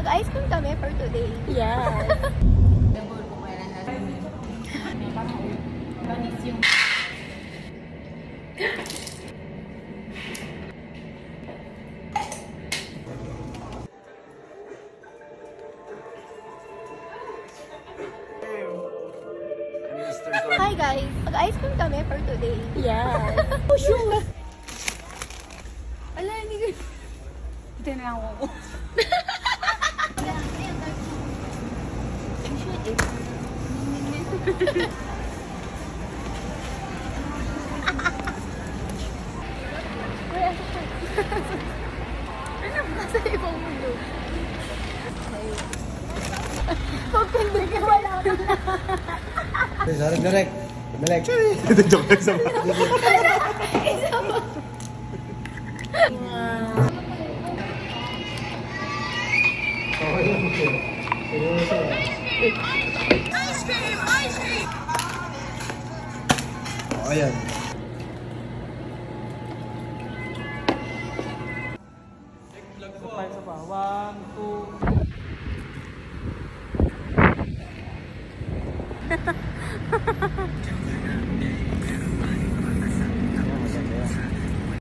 Mag-ice cream kami for today. Yes. Hi guys! Mag-ice cream kami for today. Yes. Oh, shoes! Ala, hindi ko. Ito na ako. Ano ba sa ibang mundo? Huwag hindi ka wala ka na. Sorry, direct. Balik. Ito joke lang sa mga. Isa mo. Ice cream! Ice cream! Oh, ayan. Isa pa. 1, 2.